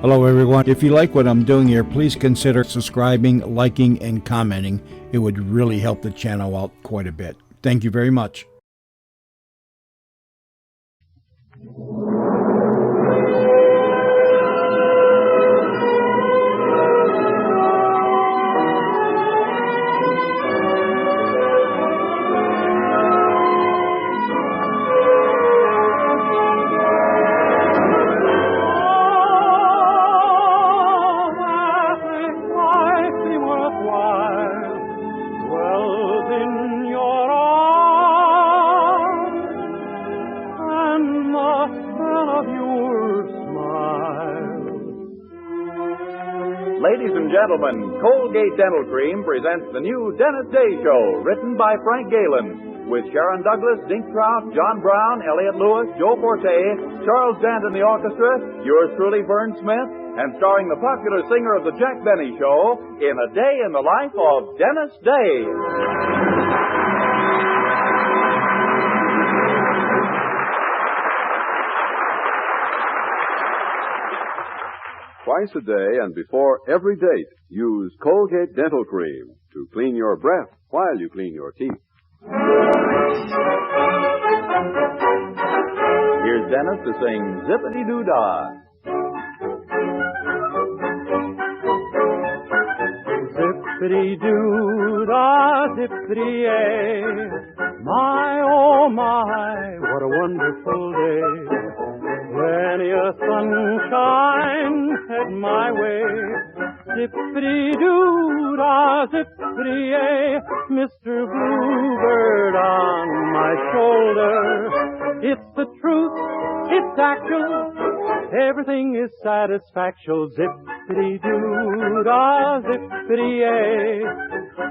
Hello, everyone. If you like what I'm doing here, please consider subscribing, liking, and commenting. It would really help the channel out quite a bit. Thank you very much. Ladies and gentlemen, Colgate Dental Cream presents the new Dennis Day Show, written by Frank Galen, with Sharon Douglas, Dink Trout, John Brown, Elliott Lewis, Joe Forte, Charles Dant in the orchestra, yours truly, Vern Smith, and starring the popular singer of the Jack Benny Show in A Day in the Life of Dennis Day. Twice a day and before every date, use Colgate Dental Cream to clean your breath while you clean your teeth. Here's Dennis to sing Zippity-Doo-Dah. Zippity-doo-dah, zippity-ay. My, oh my, what a wonderful day. Plenty of sunshine head my way. Zippity-doo-dah, zippity-ay. Mr. Bluebird on my shoulder. It's the truth, it's actual. Everything is satisfactual. Zippity-doo-dah, zippity-ay.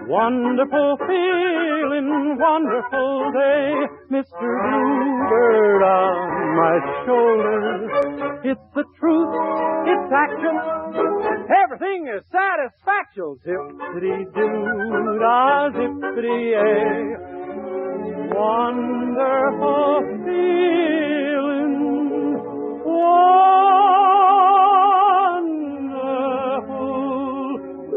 Wonderful feeling, wonderful day. Mr. Bluebird on my shoulder. It's the truth, it's action. Everything is satisfactual. Zippity-doo-dah, zippity-ay. Wonderful feeling, wonderful day.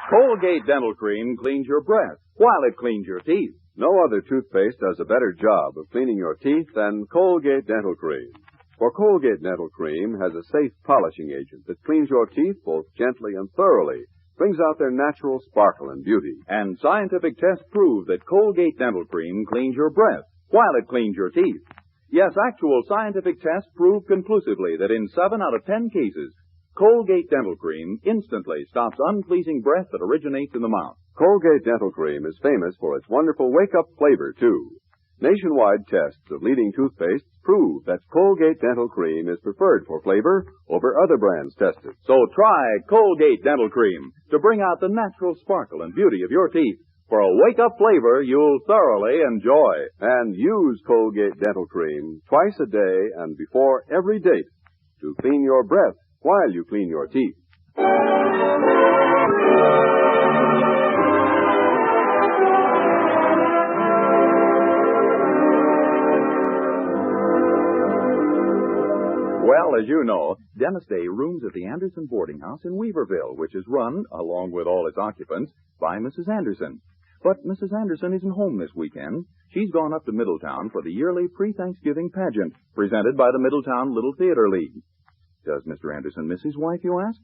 Colgate Dental Cream cleans your breath while it cleans your teeth. No other toothpaste does a better job of cleaning your teeth than Colgate Dental Cream. For Colgate Dental Cream has a safe polishing agent that cleans your teeth both gently and thoroughly, brings out their natural sparkle and beauty. And scientific tests prove that Colgate Dental Cream cleans your breath while it cleans your teeth. Yes, actual scientific tests prove conclusively that in 7 out of 10 cases, Colgate Dental Cream instantly stops unpleasing breath that originates in the mouth. Colgate Dental Cream is famous for its wonderful wake-up flavor, too. Nationwide tests of leading toothpastes prove that Colgate Dental Cream is preferred for flavor over other brands tested. So try Colgate Dental Cream to bring out the natural sparkle and beauty of your teeth for a wake-up flavor you'll thoroughly enjoy. And use Colgate Dental Cream twice a day and before every date to clean your breath while you clean your teeth. Well, as you know, Dennis Day rooms at the Anderson boarding house in Weaverville, which is run, along with all its occupants, by Mrs. Anderson. But Mrs. Anderson isn't home this weekend. She's gone up to Middletown for the yearly pre-Thanksgiving pageant presented by the Middletown Little Theater League. Does Mr. Anderson miss his wife, you ask?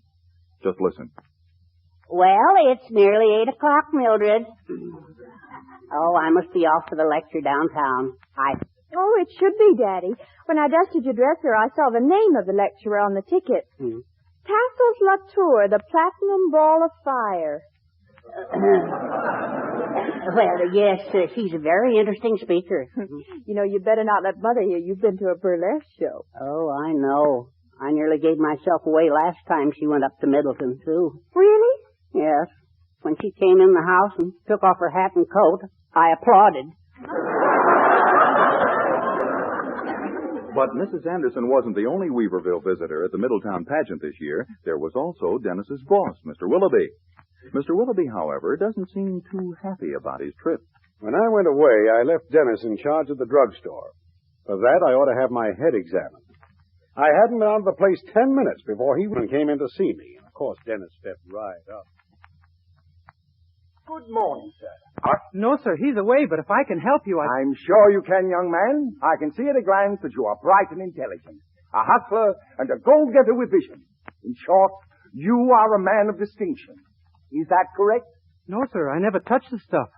Just listen. Well, it's nearly 8 o'clock, Mildred. Oh, I must be off for the lecture downtown. Oh, it should be, Daddy. When I dusted your dresser, I saw the name of the lecturer on the ticket. Tassos Latour, the Platinum Ball of Fire. Well, yes, she's a very interesting speaker. You know, you better not let Mother hear you've been to a burlesque show. Oh, I know. I nearly gave myself away last time she went up to Middleton, too. Really? Yes. When she came in the house and took off her hat and coat, I applauded. But Mrs. Anderson wasn't the only Weaverville visitor at the Middletown pageant this year. There was also Dennis's boss, Mr. Willoughby. Mr. Willoughby, however, doesn't seem too happy about his trip. When I went away, I left Dennis in charge of the drugstore. For that, I ought to have my head examined. I hadn't been out of the place 10 minutes before he came in to see me. Of course, Dennis stepped right up. Good morning, sir. No, sir, he's away, but if I can help you, I'm sure you can, young man. I can see at a glance that you are bright and intelligent, a hustler and a goal-getter with vision. In short, you are a man of distinction. Is that correct? No, sir, I never touched the stuff.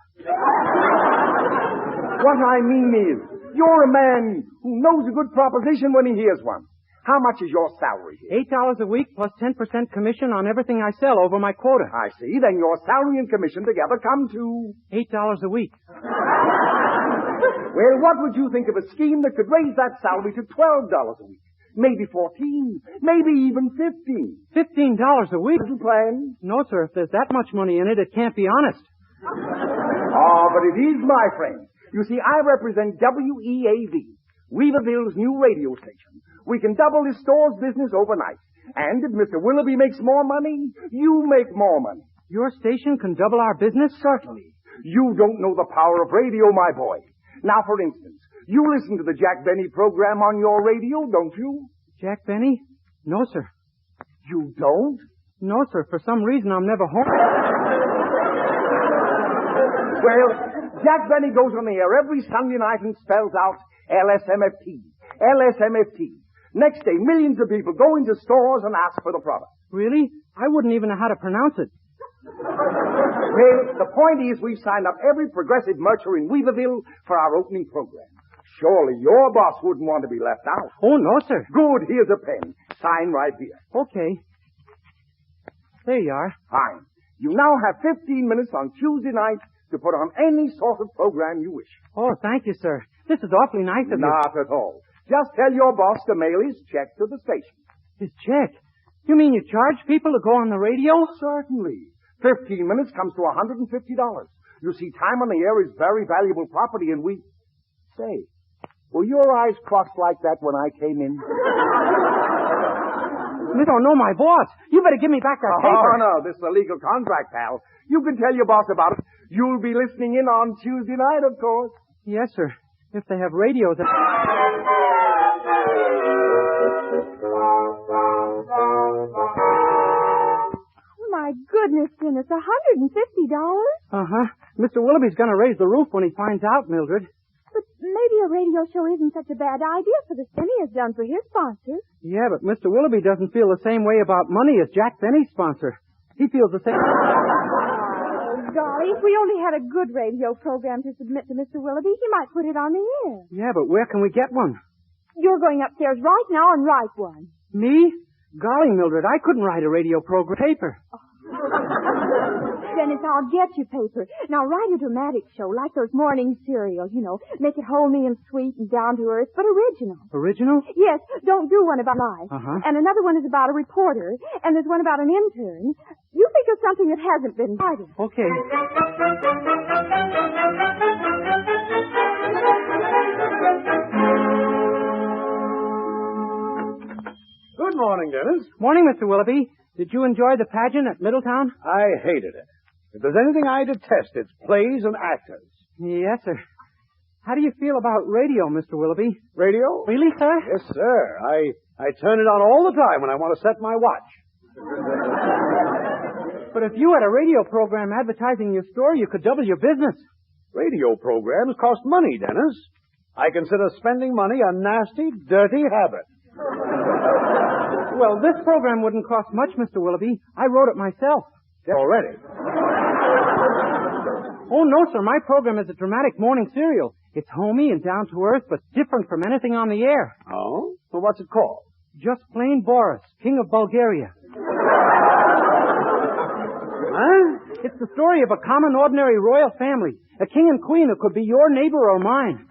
What I mean is, you're a man who knows a good proposition when he hears one. How much is your salary here? $8 a week plus 10% commission on everything I sell over my quota. I see. Then your salary and commission together come to... $8 a week. Well, what would you think of a scheme that could raise that salary to $12 a week? Maybe 14, maybe even 15. $15 a week? Little plan? No, sir, if there's that much money in it, it can't be honest. Oh, but it is, my friend. You see, I represent WEAV, Weaverville's new radio station. We can double this store's business overnight. And if Mr. Willoughby makes more money, you make more money. Your station can double our business? Certainly. You don't know the power of radio, my boy. Now, for instance, you listen to the Jack Benny program on your radio, don't you? Jack Benny? No, sir. You don't? No, sir. For some reason, I'm never home. Well, Jack Benny goes on the air every Sunday night and spells out LSMFT. LSMFT. Next day, millions of people go into stores and ask for the product. Really? I wouldn't even know how to pronounce it. Well, the point is we've signed up every progressive merchant in Weaverville for our opening program. Surely your boss wouldn't want to be left out. Oh, no, sir. Good. Here's a pen. Sign right here. Okay. There you are. Fine. You now have 15 minutes on Tuesday night to put on any sort of program you wish. Oh, thank you, sir. This is awfully nice of you. Not at all. Just tell your boss to mail his check to the station. His check? You mean you charge people to go on the radio? Certainly. 15 minutes comes to $150. You see, time on the air is very valuable property, and we... Say, were your eyes crossed like that when I came in? You don't know my boss. You better give me back that paper. Oh, no, this is a legal contract, pal. You can tell your boss about it. You'll be listening in on Tuesday night, of course. Yes, sir. If they have radios... My goodness, Dennis, $150? Uh-huh. Mr. Willoughby's going to raise the roof when he finds out, Mildred. But maybe a radio show isn't such a bad idea for the thing he has done for his sponsors. Yeah, but Mr. Willoughby doesn't feel the same way about money as Jack Benny's sponsor. He feels the same... Oh, golly, if we only had a good radio program to submit to Mr. Willoughby, he might put it on the air. Yeah, but where can we get one? You're going upstairs right now and write one. Me? Golly, Mildred, I couldn't write a radio program paper. Dennis, I'll get you paper. Now, write a dramatic show, like those morning serials, you know. Make it homely and sweet and down to earth, but original. Original? Yes, don't do one about life. Uh-huh. And another one is about a reporter, and there's one about an intern. You think of something that hasn't been started. Okay. Good morning, Dennis. Morning, Mr. Willoughby. Did you enjoy the pageant at Middletown? I hated it. If there's anything I detest, it's plays and actors. Yes, sir. How do you feel about radio, Mr. Willoughby? Radio? Really, sir? Yes, sir. I turn it on all the time when I want to set my watch. But if you had a radio program advertising your store, you could double your business. Radio programs cost money, Dennis. I consider spending money a nasty, dirty habit. Well, this program wouldn't cost much, Mr. Willoughby. I wrote it myself. Already? Oh, no, sir. My program is a dramatic morning serial. It's homey and down to earth, but different from anything on the air. Oh? Well, what's it called? Just plain Boris, King of Bulgaria. Huh? It's the story of a common, ordinary royal family. A king and queen who could be your neighbor or mine.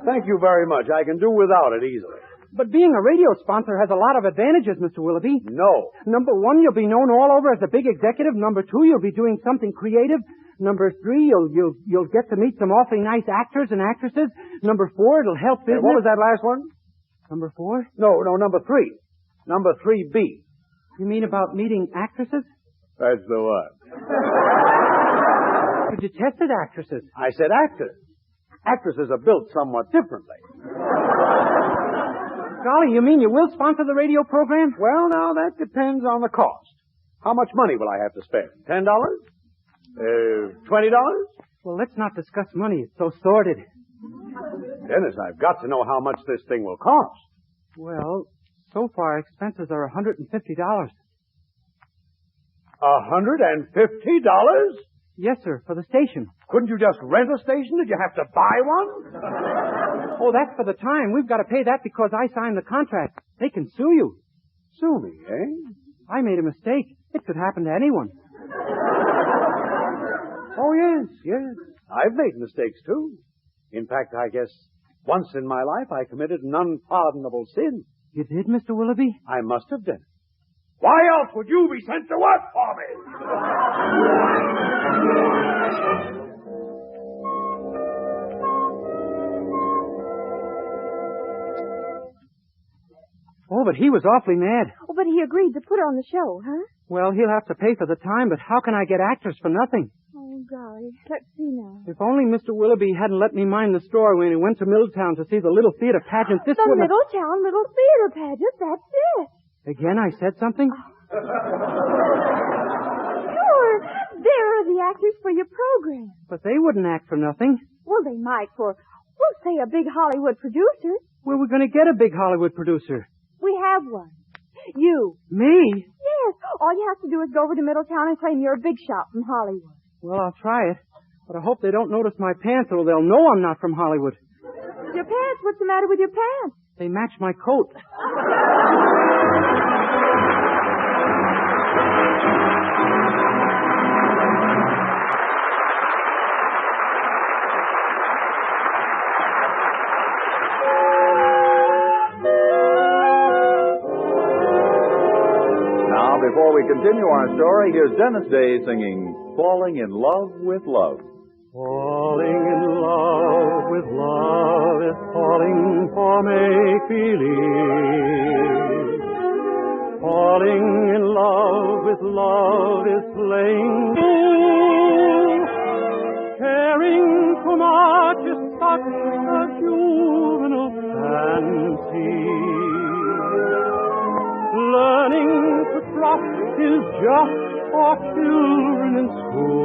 Thank you very much. I can do without it easily. But being a radio sponsor has a lot of advantages, Mr. Willoughby. No. Number 1, you'll be known all over as a big executive. Number 2, you'll be doing something creative. Number 3, you'll get to meet some awfully nice actors and actresses. Number 4, it'll help business. What was that last one? Number 4? No, number 3. Number 3B. You mean about meeting actresses? That's the one. But you tested actresses. I said actors. Actresses are built somewhat differently. Golly, you mean you will sponsor the radio program? Well, now, that depends on the cost. How much money will I have to spend? $10? $20? Well, let's not discuss money. It's so sordid. Dennis, I've got to know how much this thing will cost. Well, so far expenses are $150. $150? Yes, sir, for the station. Couldn't you just rent a station? Did you have to buy one? Oh, that's for the time. We've got to pay that because I signed the contract. They can sue you. Sue me, eh? I made a mistake. It could happen to anyone. Oh, yes. I've made mistakes, too. In fact, I guess once in my life I committed an unpardonable sin. You did, Mr. Willoughby? I must have done it. Why else would you be sent to work for me? Oh, but he was awfully mad. Oh, but he agreed to put on the show, huh? Well, he'll have to pay for the time, but how can I get actors for nothing? Oh, golly. Let's see now. If only Mr. Willoughby hadn't let me mind the store when he went to Middletown to see the Little Theater pageant, this The wouldn't Middletown Little Theater pageant, that's it. Again, I said something? Sure. There are the actors for your program. But they wouldn't act for nothing. Well, they might for, we'll say, a big Hollywood producer. Where are we going to get a big Hollywood producer? We have one. You. Me? Yes. All you have to do is go over to Middletown and claim you're a big shot from Hollywood. Well, I'll try it. But I hope they don't notice my pants or they'll know I'm not from Hollywood. Your pants? What's the matter with your pants? They match my coat. Now, before we continue our story, here's Dennis Day singing Falling in Love with Love. Falling in love with love is falling for make-believe. Falling in love with love is playing fool. Caring too much is such a juvenile fancy. Learning to trust is just for children in school.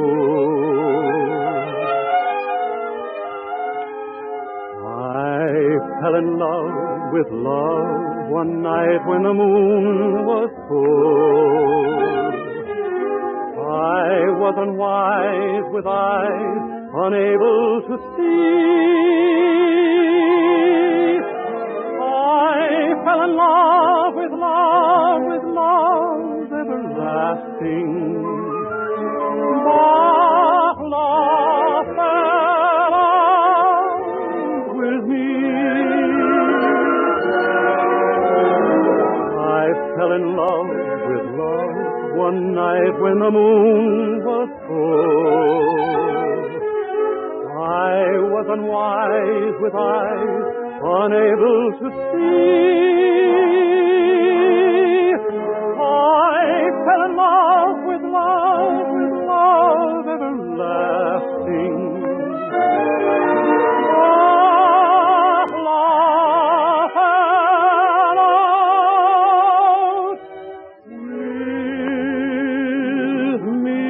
I fell in love with love one night when the moon was full. I was unwise with eyes unable to see. I fell in love with love everlasting. But love fell out with me. I fell in love with love one night when the moon was full. I was unwise with eyes unable to see. I fell in love with love everlasting. Ah, love fell out with me.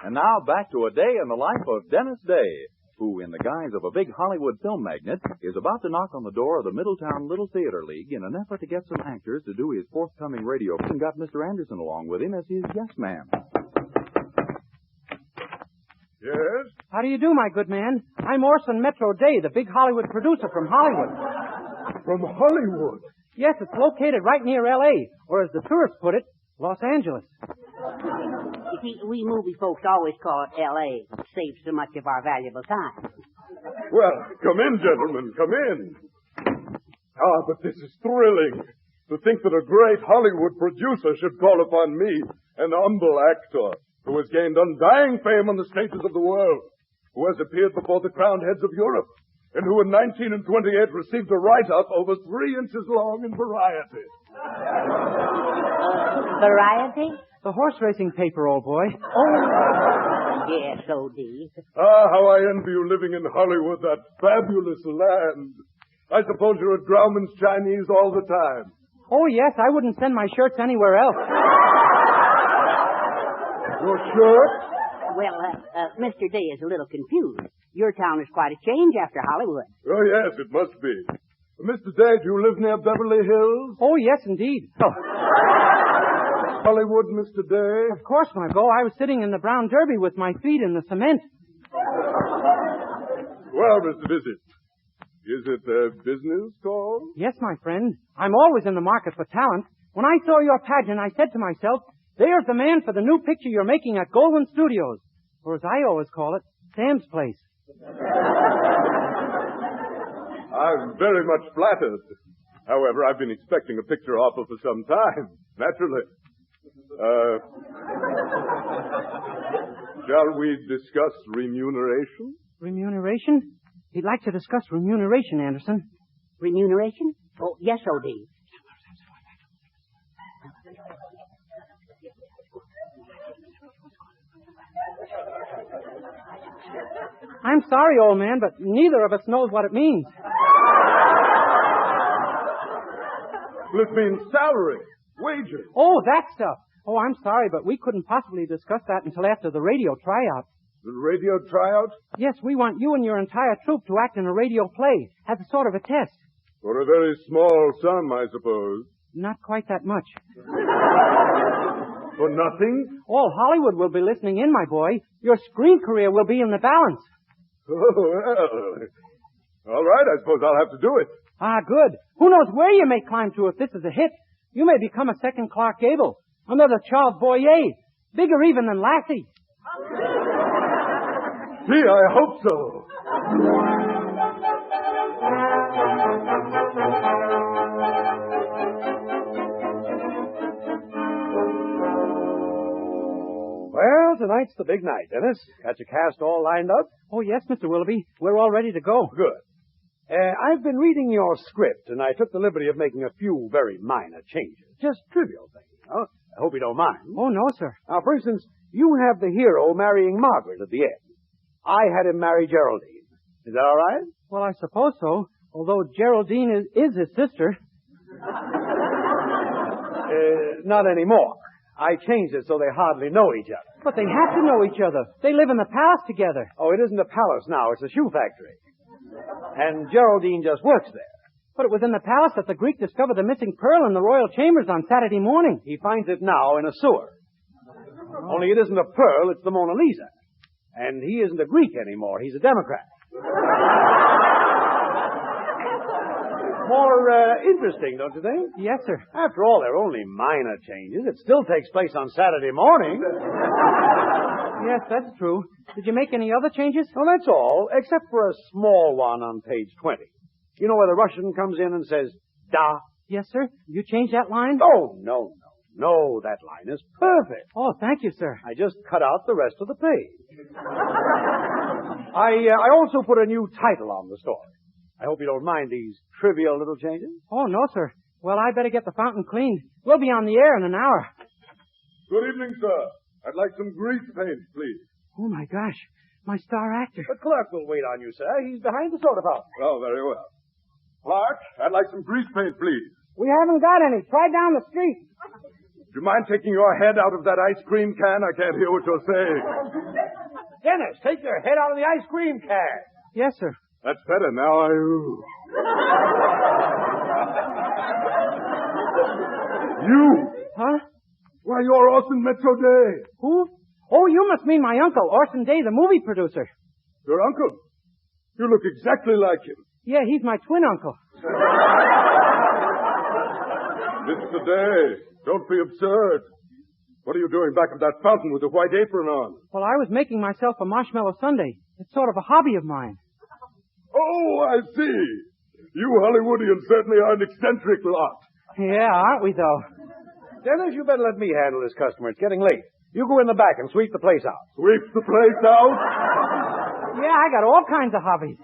And now back to a day in the life of Dennis Day, who, in the guise of a big Hollywood film magnate, is about to knock on the door of the Middletown Little Theater League in an effort to get some actors to do his forthcoming radio and got Mr. Anderson along with him as his yes man. Yes? How do you do, my good man? I'm Orson Metro Day, the big Hollywood producer from Hollywood. From Hollywood? Yes, it's located right near L.A., or as the tourists put it, Los Angeles. You see, we movie folks always call it L.A. It saves so much of our valuable time. Well, come in, gentlemen, come in. Ah, but this is thrilling. To think that a great Hollywood producer should call upon me, an humble actor, who has gained undying fame on the stages of the world, who has appeared before the crowned heads of Europe, and who in 1928 received a write-up over 3 inches long in Variety. Variety? The horse racing paper, old boy. Oh, yes, O.D. Ah, how I envy you living in Hollywood, that fabulous land. I suppose you're at Grauman's Chinese all the time. Oh, yes, I wouldn't send my shirts anywhere else. Your shirt? Well, Mr. Day is a little confused. Your town is quite a change after Hollywood. Oh, yes, it must be. Mr. Day, do you live near Beverly Hills? Oh, yes, indeed. Hollywood, Mr. Day? Of course, my beau. I was sitting in the brown derby with my feet in the cement. Well, Mr. Visit, is it a business call? Yes, my friend. I'm always in the market for talent. When I saw your pageant, I said to myself, there's the man for the new picture you're making at Goldwyn Studios. Or as I always call it, Sam's Place. I'm very much flattered. However, I've been expecting a picture offer for some time. Naturally. Shall we discuss remuneration? Remuneration? He'd like to discuss remuneration, Anderson. Remuneration? Oh, yes, O.D. I'm sorry, old man, but neither of us knows what it means. Well, it means salary, wages. Oh, that stuff. Oh, I'm sorry, but we couldn't possibly discuss that until after the radio tryout. The radio tryout? Yes, we want you and your entire troupe to act in a radio play as a sort of a test. For a very small sum, I suppose. Not quite that much. For nothing? All Hollywood will be listening in, my boy. Your screen career will be in the balance. Oh, well. All right, I suppose I'll have to do it. Ah, good. Who knows where you may climb to if this is a hit? You may become a second Clark Gable, another Charles Boyer, bigger even than Lassie. Gee, I hope so. Well, tonight's the big night, Dennis. Got your cast all lined up? Oh, yes, Mr. Willoughby. We're all ready to go. Good. I've been reading your script, and I took the liberty of making a few very minor changes. Just trivial things, you know. I hope you don't mind. Oh, no, sir. Now, for instance, you have the hero marrying Margaret at the end. I had him marry Geraldine. Is that all right? Well, I suppose so, although Geraldine is his sister. Not anymore. I changed it so they hardly know each other. But they have to know each other. They live in the palace together. Oh, it isn't a palace now. It's a shoe factory. And Geraldine just works there. But it was in the palace that the Greek discovered the missing pearl in the royal chambers on Saturday morning. He finds it now in a sewer. Only it isn't a pearl, it's the Mona Lisa. And he isn't a Greek anymore. He's a Democrat. More interesting, don't you think? Yes, sir. After all, they're only minor changes. It still takes place on Saturday morning. Yes, that's true. Did you make any other changes? Well, that's all, except for a small one on page 20. You know where the Russian comes in and says, da? Yes, sir. You changed that line? Oh, no. That line is perfect. Oh, thank you, sir. I just cut out the rest of the page. I also put a new title on the story. I hope you don't mind these trivial little changes. Oh, no, sir. Well, I better get the fountain cleaned. We'll be on the air in an hour. Good evening, sir. I'd like some grease paint, please. Oh, my gosh. My star actor. The clerk will wait on you, sir. He's behind the soda fountain. Oh, very well. Clark, I'd like some grease paint, please. We haven't got any. Try down the street. Do you mind taking your head out of that ice cream can? I can't hear what you're saying. Dennis, take your head out of the ice cream can. Yes, sir. That's better now. You? Huh? Why, you're Orson Metro Day. Who? Oh, you must mean my uncle, Orson Day, the movie producer. Your uncle? You look exactly like him. Yeah, he's my twin uncle. Mr. Day, don't be absurd. What are you doing back of that fountain with the white apron on? Well, I was making myself a marshmallow sundae. It's sort of a hobby of mine. Oh, I see. You Hollywoodians certainly are an eccentric lot. Yeah, aren't we, though? Dennis, you better let me handle this customer. It's getting late. You go in the back and sweep the place out. Sweep the place out? Yeah, I got all kinds of hobbies.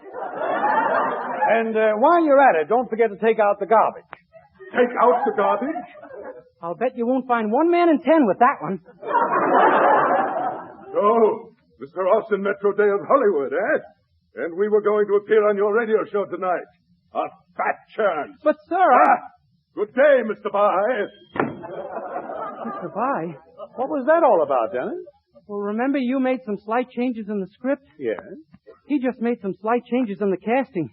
And while you're at it, don't forget to take out the garbage. Take out the garbage? I'll bet you won't find 1 man in 10 with that one. So, Mr. Austin Metro Day of Hollywood, eh? And we were going to appear on your radio show tonight. A fat chance. But, sir, Good day, Mr. Bye. Mr. Bye? What was that all about, Dennis? Well, remember you made some slight changes in the script? Yes. He just made some slight changes in the casting.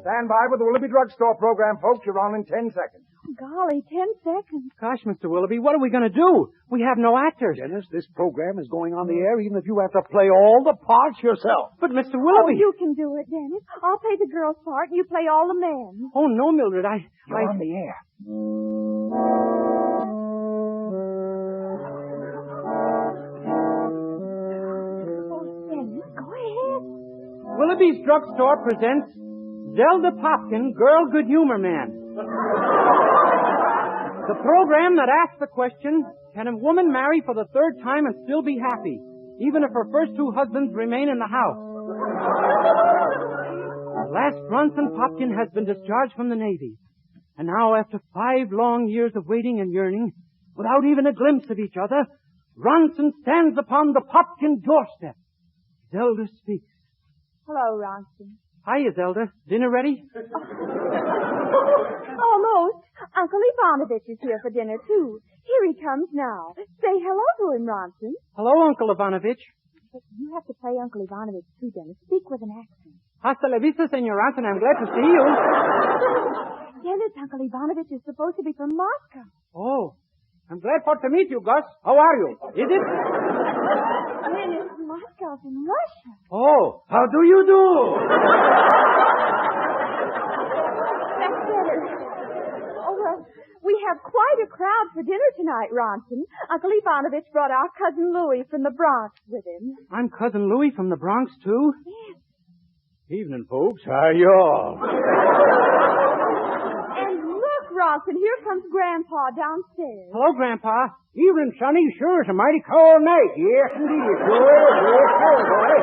Stand by with the Willoughby Drugstore program, folks. You're on in 10 seconds. Golly, 10 seconds. Gosh, Mr. Willoughby, what are we going to do? We have no actors. Dennis, this program is going on the air even if you have to play all the parts yourself. But, Mr. Oh, Willoughby... you can do it, Dennis. I'll play the girl's part and you play all the men. Oh, no, Mildred, You're on the air. Oh, Dennis, go ahead. Willoughby's Drugstore presents Zelda Popkin, Girl Good Humor Man. The program that asks the question, can a woman marry for the third time and still be happy, even if her first 2 husbands remain in the house? At last, Ronson Popkin has been discharged from the Navy. And now, after 5 long years of waiting and yearning, without even a glimpse of each other, Ronson stands upon the Popkin doorstep. Zelda speaks. Hello, Ronson. Hiya, Zelda. Dinner ready? Almost. Uncle Ivanovich is here for dinner, too. Here he comes now. Say hello to him, Ronson. Hello, Uncle Ivanovich. But you have to play Uncle Ivanovich, too, Dennis. Speak with an accent. Hasta la vista, Senor Ronson. I'm glad to see you. Dennis, Uncle Ivanovich is supposed to be from Moscow. Oh, I'm glad for to meet you, Gus. How are you? Is it? Dennis, Moscow's in Russia. Oh, how do you do? That's better. Oh, well, we have quite a crowd for dinner tonight, Ronson. Uncle Ivanovich brought our cousin Louis from the Bronx with him. I'm Cousin Louis from the Bronx, too? Yes. Evening, folks. How y'all? And look, Ronson, here comes Grandpa downstairs. Hello, Grandpa. Evening, Sonny. Sure is a mighty cold night. Yes, indeed. Sure, boy.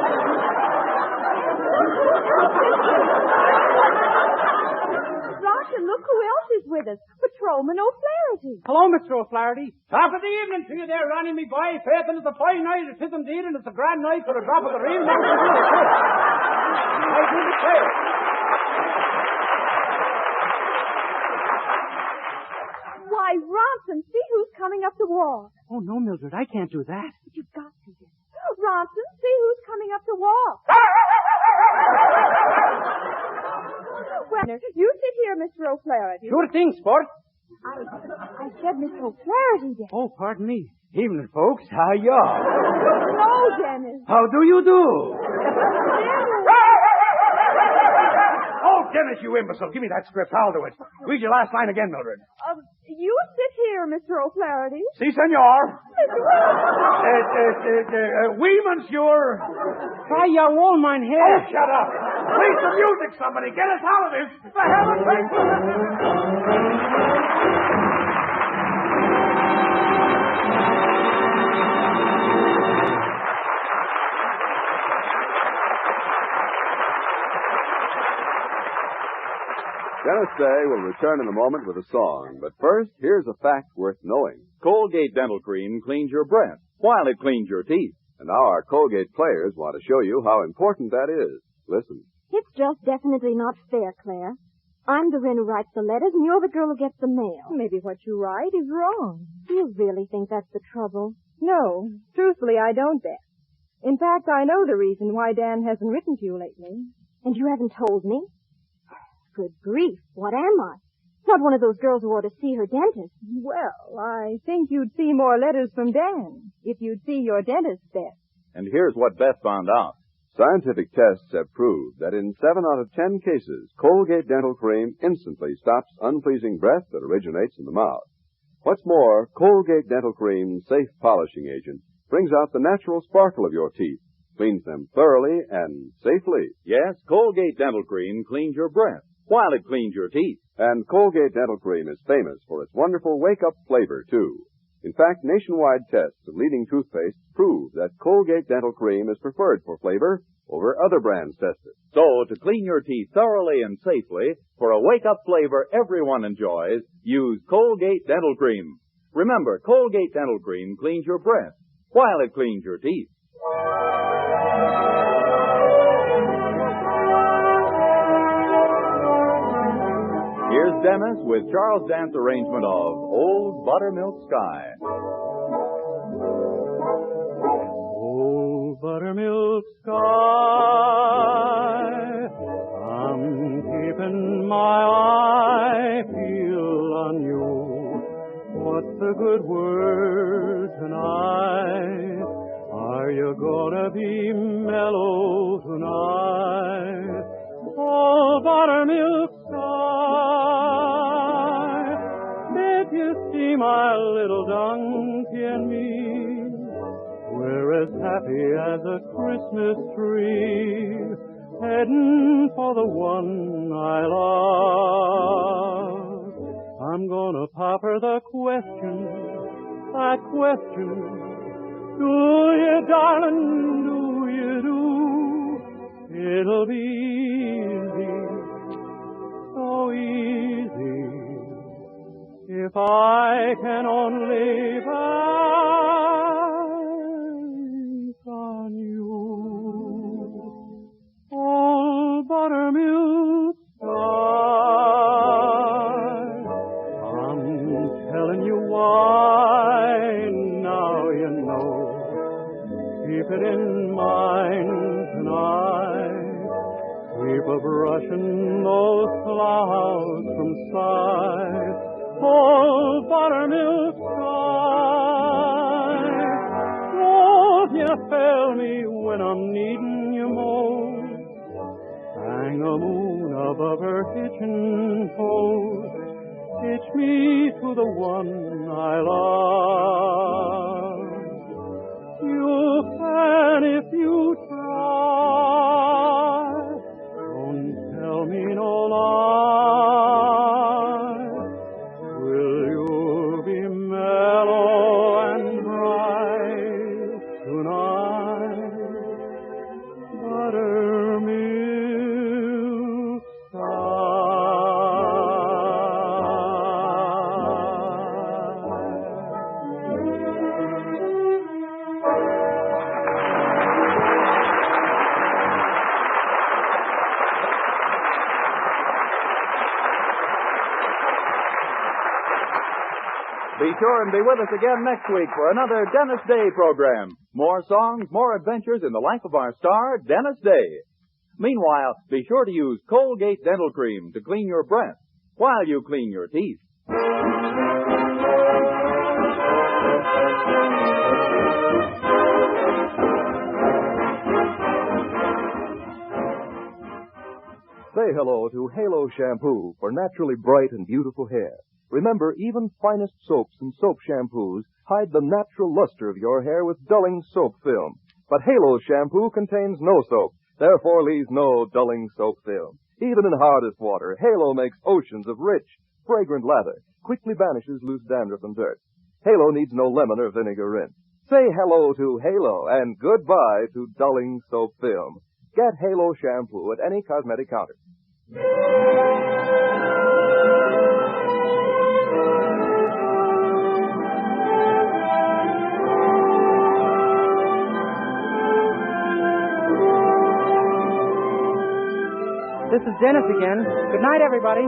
Ronson, look who else is with us. Patrolman O'Flaherty. Hello, Mr. O'Flaherty. Top of the evening to you there, Ronnie, me boy. Faith, and it's a fine night. It is indeed, and it's a grand night for a drop of the rain. I do declare. Why, Ronson, see who's coming up the walk. Oh, no, Mildred, I can't do that. But you've got to. Ronson, see who's coming up the walk. Well, you sit here, Mr. O'Flaherty. Sure thing, sport. I said Mr. O'Flaherty, Dennis. Oh, pardon me. Evening, folks. How y'all? No, Dennis. How do you do? Dennis. Oh, Dennis, you imbecile. Give me that script. I'll do it. Read your last line again, Mildred. You sit here, Mr. O'Flaherty. Si, senor. Oui, monsieur. Try your wool, mine Oh, here. shut up. Play some music, somebody. Get us out of this. For heaven's sake. Dennis Day will return in a moment with a song. But first, here's a fact worth knowing. Colgate Dental Cream cleans your breath while it cleans your teeth. And now our Colgate players want to show you how important that is. Listen. It's just definitely not fair, Claire. I'm the one who writes the letters, and you're the girl who gets the mail. Maybe what you write is wrong. Do you really think that's the trouble? No, truthfully, I don't, Beth. In fact, I know the reason why Dan hasn't written to you lately. And you haven't told me? Good grief, what am I? Not one of those girls who ought to see her dentist. Well, I think you'd see more letters from Dan if you'd see your dentist, Beth. And here's what Beth found out. Scientific tests have proved that in 7 out of 10 cases, Colgate Dental Cream instantly stops unpleasing breath that originates in the mouth. What's more, Colgate Dental Cream's safe polishing agent brings out the natural sparkle of your teeth, cleans them thoroughly and safely. Yes, Colgate Dental Cream cleans your breath while it cleans your teeth. And Colgate Dental Cream is famous for its wonderful wake-up flavor, too. In fact, nationwide tests of leading toothpastes prove that Colgate Dental Cream is preferred for flavor over other brands tested. So, to clean your teeth thoroughly and safely, for a wake-up flavor everyone enjoys, use Colgate Dental Cream. Remember, Colgate Dental Cream cleans your breath while it cleans your teeth. Here's Dennis with Charles Dant's arrangement of Old Buttermilk Sky. Old buttermilk sky, I'm keeping my eye peeled on you. What's the good word tonight? Are you gonna be mellow tonight? Oh, buttermilk sky, did you see my little donkey and me? We're as happy as a Christmas tree, heading for the one I love. I'm gonna pop her the question, that question. Do you, darling, do you do? It'll be easy, so easy, if I can only bank on you. Old buttermilk sky, I'm telling you why, now you know. Keep it in mind tonight. Keep a brushing those clouds from sight. Oh, buttermilk sky, won't you fail me when I'm needing you most? Hang a moon above her kitchen post. Hitch me to the one I love. You can if you try. Don't tell me no lie. Will you be mellow and bright tonight? Buttermilk Be sure and be with us again next week for another Dennis Day program. More songs, more adventures in the life of our star, Dennis Day. Meanwhile, be sure to use Colgate Dental Cream to clean your breath while you clean your teeth. Say hello to Halo Shampoo for naturally bright and beautiful hair. Remember, even finest soaps and soap shampoos hide the natural luster of your hair with dulling soap film. But Halo Shampoo contains no soap, therefore leaves no dulling soap film. Even in hardest water, Halo makes oceans of rich, fragrant lather, quickly banishes loose dandruff and dirt. Halo needs no lemon or vinegar rinse. Say hello to Halo and goodbye to dulling soap film. Get Halo Shampoo at any cosmetic counter. This is Dennis again. Good night, everybody.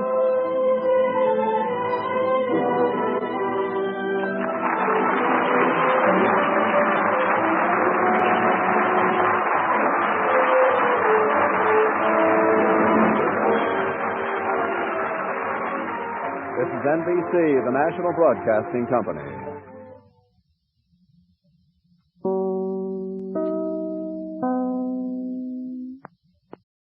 This is NBC, the National Broadcasting Company.